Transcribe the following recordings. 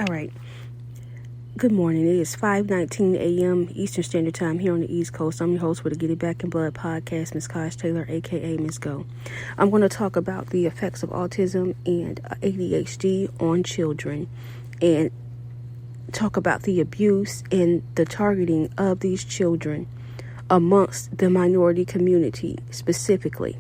All right. Good morning. It is 5:19 a.m. Eastern Standard Time here on the East Coast. I'm your host for the Get It Back in Blood podcast, Ms. Kosh Taylor, a.k.a. Ms. Go. I'm going to talk about the effects of autism and ADHD on children and talk about the abuse and the targeting of these children amongst the minority community specifically.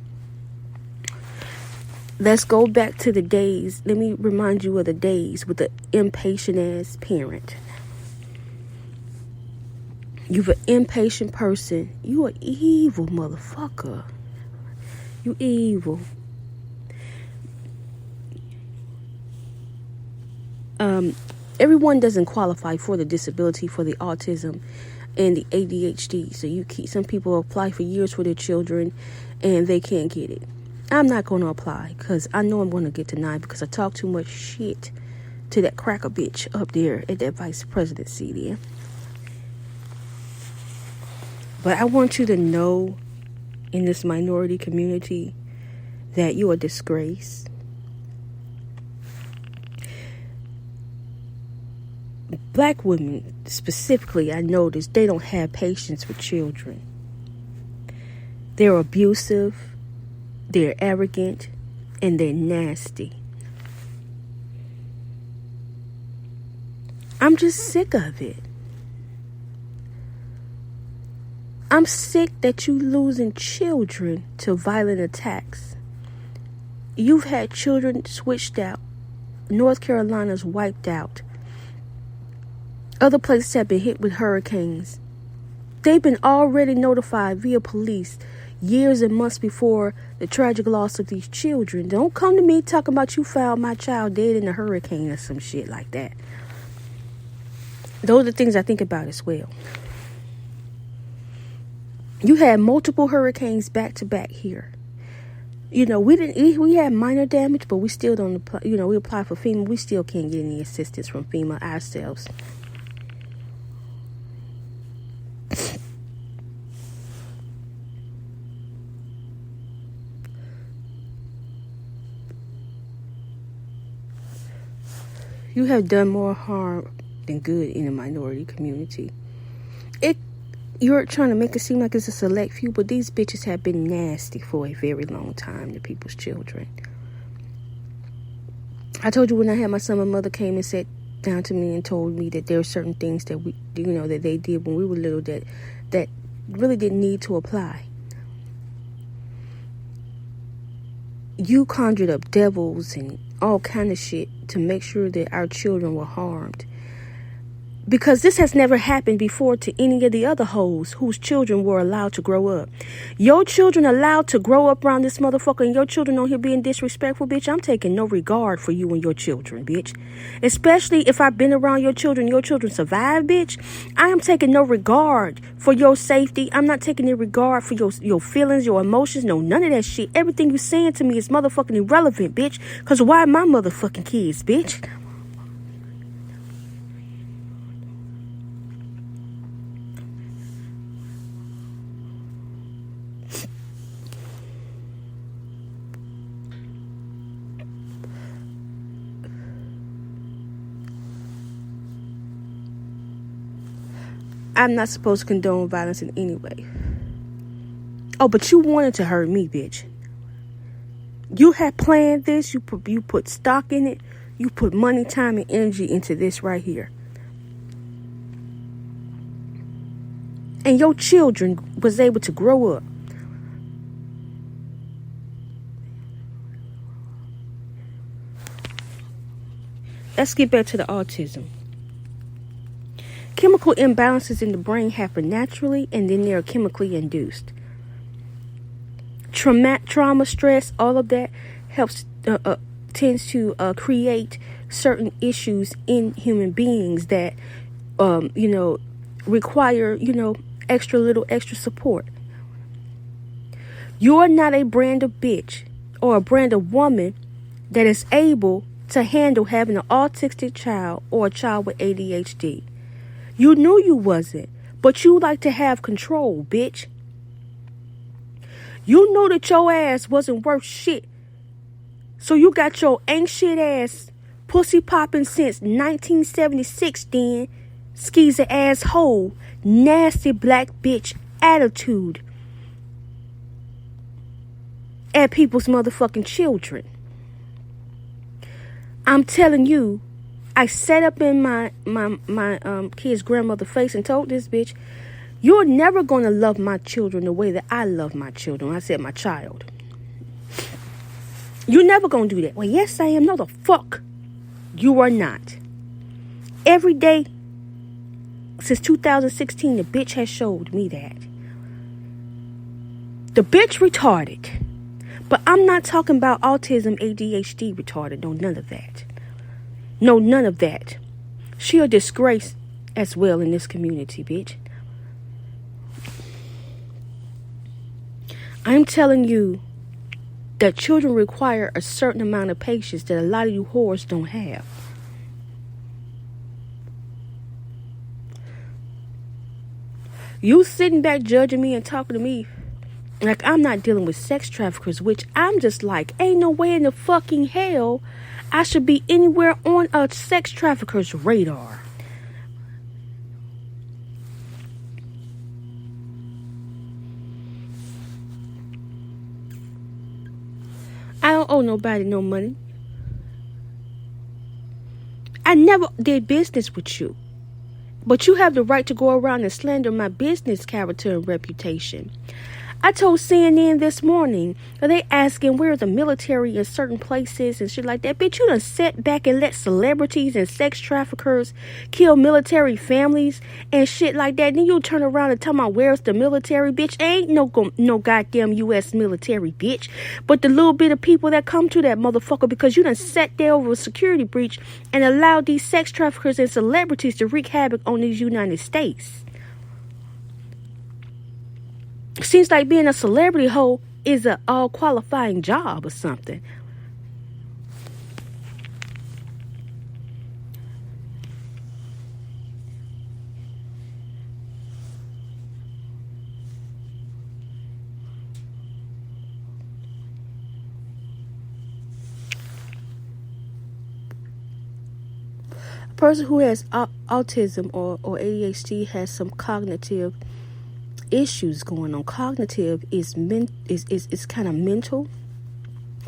Let's go back to the days. Let me remind you of the days with the impatient ass parent. You're an impatient person. You an evil motherfucker. You evil. Everyone doesn't qualify for the disability, for the autism and the ADHD. So some people apply for years for their children and they can't get it. I'm not going to apply because I know I'm going to get denied because I talk too much shit to that cracker bitch up there at that vice presidency there. But I want you to know in this minority community that you're a disgrace. Black women specifically, I noticed they don't have patience with children. They're abusive, they're arrogant, and they're nasty. I'm just sick of it. I'm sick that you losing children to violent attacks. You've had children switched out. North Carolina's wiped out. Other places have been hit with hurricanes. They've been already notified via police years and months before the tragic loss of these children. Don't come to me talking about you found my child dead in a hurricane or some shit like that. Those are the things I think about as well. You had multiple hurricanes back to back here. You know, we had minor damage, but we still don't apply. You know, we apply for FEMA. We still can't get any assistance from FEMA ourselves. You have done more harm than good in the minority community. You're trying to make it seem like it's a select few, but these bitches have been nasty for a very long time to people's children. I told you when I had my son, my mother came and sat down to me and told me that there were certain things that that they did when we were little that really didn't need to apply. You conjured up devils and all kind of shit to make sure that our children were harmed. Because this has never happened before to any of the other hoes whose children were allowed to grow up. Your children allowed to grow up around this motherfucker and your children on here being disrespectful, bitch. I'm taking no regard for you and your children, bitch. Especially if I've been around your children survive, bitch. I am taking no regard for your safety. I'm not taking any regard for your feelings, your emotions. No, none of that shit. Everything you're saying to me is motherfucking irrelevant, bitch. Because why my motherfucking kids, bitch? I'm not supposed to condone violence in any way. Oh, but you wanted to hurt me, bitch. You had planned this. You put stock in it. You put money, time, and energy into this right here. And your children was able to grow up. Let's get back to the autism. Chemical imbalances in the brain happen naturally, and then they are chemically induced. Trauma, stress, all of that tends to create certain issues in human beings that, require, extra support. You're not a brand of bitch or a brand of woman that is able to handle having an autistic child or a child with ADHD. You knew you wasn't, but you like to have control, bitch. You know that your ass wasn't worth shit. So you got your ain't shit ass Pussy popping since 1976 then. Skeezer asshole. Nasty black bitch attitude. At people's motherfucking children. I'm telling you, I sat up in my kid's grandmother's face and told this bitch, you're never going to love my children the way that I love my children. I said my child. You're never going to do that. Well, yes, I am. No, the fuck. You are not. Every day since 2016, the bitch has showed me that. The bitch retarded. But I'm not talking about autism, ADHD retarded. No, none of that. No, none of that. She a disgrace as well in this community, bitch. I'm telling you that children require a certain amount of patience that a lot of you whores don't have. You sitting back judging me and talking to me like I'm not dealing with sex traffickers, which I'm just like, ain't no way in the fucking hell I should be anywhere on a sex trafficker's radar. I don't owe nobody no money. I never did business with you. But you have the right to go around and slander my business character and reputation. I told CNN this morning, they asking where the military in certain places and shit like that. Bitch, you done sat back and let celebrities and sex traffickers kill military families and shit like that. Then you turn around and tell me where's the military, bitch? Ain't no goddamn U.S. military, bitch. But the little bit of people that come to that motherfucker because you done sat there over a security breach and allowed these sex traffickers and celebrities to wreak havoc on these United States. Seems like being a celebrity hoe is a all qualifying job or something. A person who has autism or ADHD has some cognitive issues going on. Cognitive is kind of mental,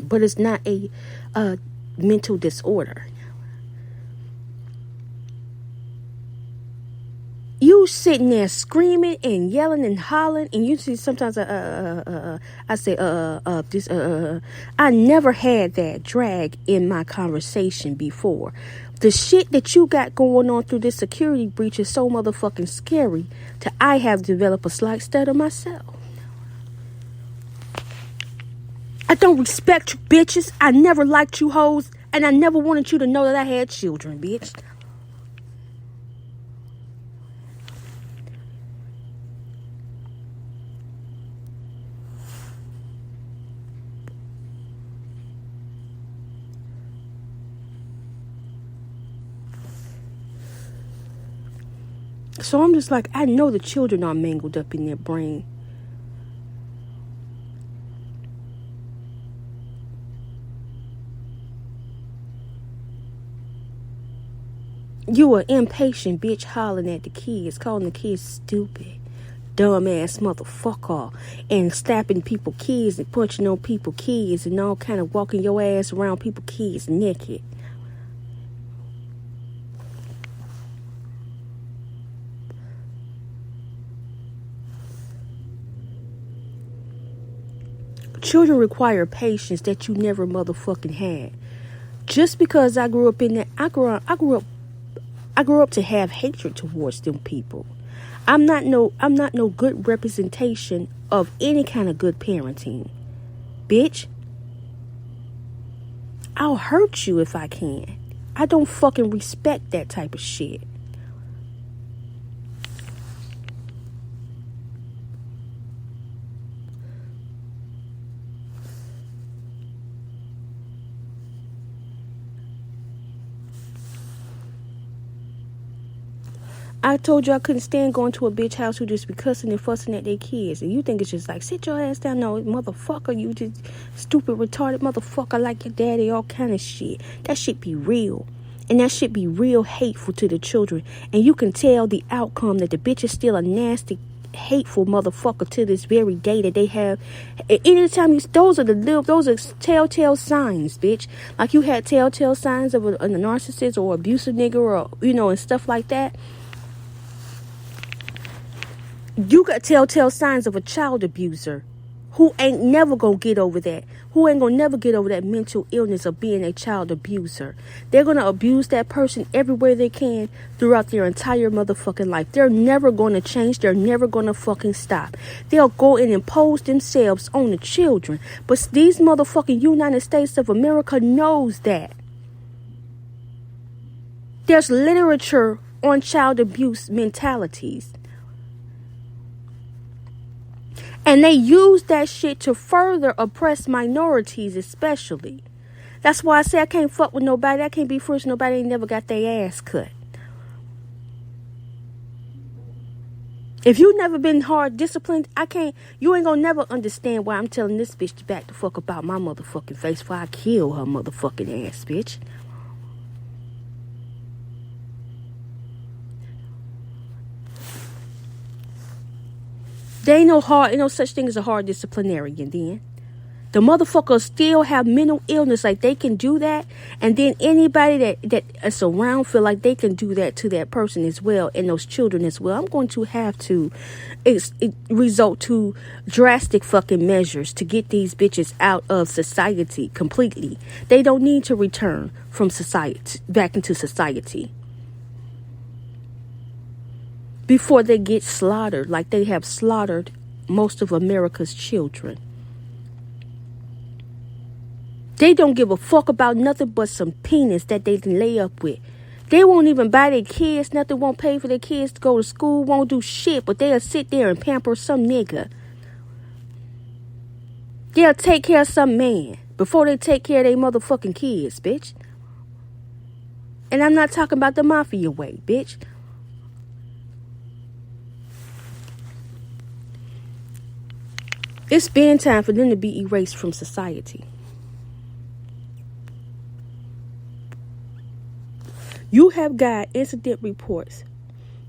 but it's not a mental disorder. You sitting there screaming and yelling and hollering, and you see sometimes I say this I never had that drag in my conversation before. The shit that you got going on through this security breach is so motherfucking scary that I have developed a slight stutter myself. I don't respect you bitches. I never liked you hoes, and I never wanted you to know that I had children, bitch. So I'm just like, I know the children are mangled up in their brain. You are impatient bitch hollering at the kids, calling the kids stupid, dumbass motherfucker, and slapping people kids and punching on people kids and all kind of walking your ass around people kids naked. Children require patience that you never motherfucking had. Just because I grew up in that, I grew up to have hatred towards them people. I'm not no good representation of any kind of good parenting. Bitch, I'll hurt you if I can. I don't fucking respect that type of shit. I told you I couldn't stand going to a bitch house who just be cussing and fussing at their kids. And you think it's just like, sit your ass down. No, motherfucker, you just stupid, retarded motherfucker like your daddy, all kind of shit. That shit be real. And that shit be real hateful to the children. And you can tell the outcome that the bitch is still a nasty, hateful motherfucker to this very day that they have. Anytime those are telltale signs, bitch. Like you had telltale signs of a narcissist or abusive nigga or, and stuff like that. You got telltale signs of a child abuser who ain't never gonna get over that. Who ain't gonna never get over that mental illness of being a child abuser. They're gonna abuse that person everywhere they can throughout their entire motherfucking life. They're never gonna change. They're never gonna fucking stop. They'll go and impose themselves on the children. But these motherfucking United States of America knows that. There's literature on child abuse mentalities. And they use that shit to further oppress minorities especially. That's why I say I can't fuck with nobody. I can't be friends with nobody ain't never got their ass cut. If you never been hard disciplined, you ain't gonna never understand why I'm telling this bitch to back the fuck about my motherfucking face before I kill her motherfucking ass, bitch. There ain't no such thing as a hard disciplinarian then. The motherfuckers still have mental illness, like they can do that. And then anybody that is around feel like they can do that to that person as well and those children as well. I'm going to have to resort to drastic fucking measures to get these bitches out of society completely. They don't need to return from society back into society before they get slaughtered like they have slaughtered most of America's children. They don't give a fuck about nothing but some penis that they can lay up with. They won't even buy their kids nothing, won't pay for their kids to go to school, won't do shit, but they'll sit there and pamper some nigga. They'll take care of some man before they take care of their motherfucking kids, bitch. And I'm not talking about the mafia way, bitch. It's been time for them to be erased from society. You have got incident reports.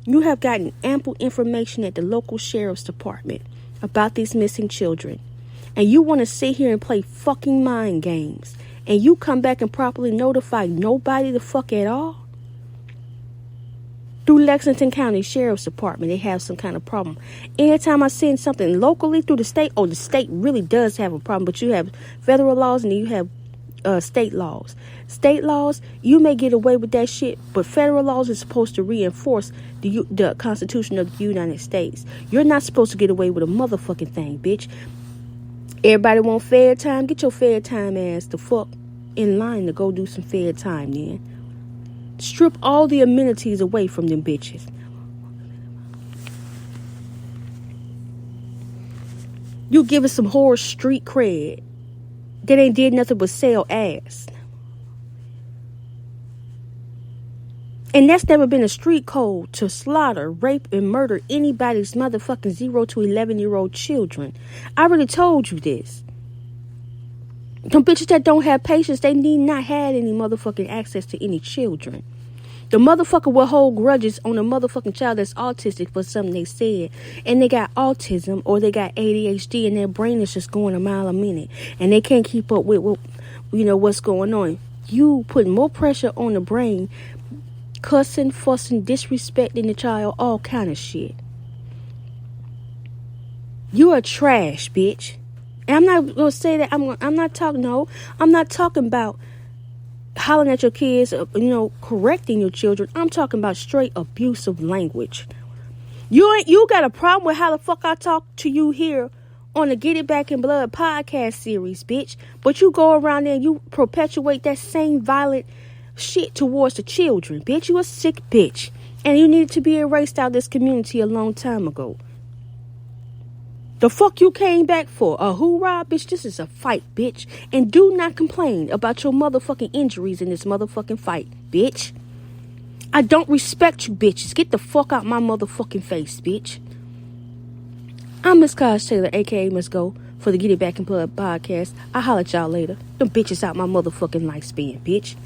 You have gotten ample information at the local sheriff's department about these missing children. And you want to sit here and play fucking mind games. And you come back and properly notify nobody the fuck at all? Through Lexington County Sheriff's Department, they have some kind of problem. Anytime I send something locally through the state, the state really does have a problem. But you have federal laws and you have state laws. State laws, you may get away with that shit, but federal laws is supposed to reinforce the Constitution of the United States. You're not supposed to get away with a motherfucking thing, bitch. Everybody want fair time? Get your fair time ass the fuck in line to go do some fair time, then. Strip all the amenities away from them bitches. You give us some horse street cred that ain't did nothing but sell ass. And that's never been a street code to slaughter, rape, and murder anybody's motherfucking 0 to 11-year-old children. I already told you this. Them bitches that don't have patience, they need not have any motherfucking access to any children. The motherfucker will hold grudges on a motherfucking child that's autistic for something they said. And they got autism or they got ADHD and their brain is just going a mile a minute. And they can't keep up with what's going on. You put more pressure on the brain, cussing, fussing, disrespecting the child, all kind of shit. You are trash, bitch. And I'm not going to say that. I'm not talking about hollering at your kids, correcting your children. I'm talking about straight abusive language. You got a problem with how the fuck I talk to you here on the Get It Back in Blood podcast series, bitch. But you go around there and you perpetuate that same violent shit towards the children, bitch. You a sick bitch. And you needed to be erased out of this community a long time ago. The fuck you came back for? A hoorah, bitch? This is a fight, bitch. And do not complain about your motherfucking injuries in this motherfucking fight, bitch. I don't respect you bitches. Get the fuck out my motherfucking face, bitch. I'm Miss Cos Taylor, aka Miss Go, for the Get It Back in Blood podcast. I'll holler at y'all later. Them bitches out my motherfucking lifespan, bitch.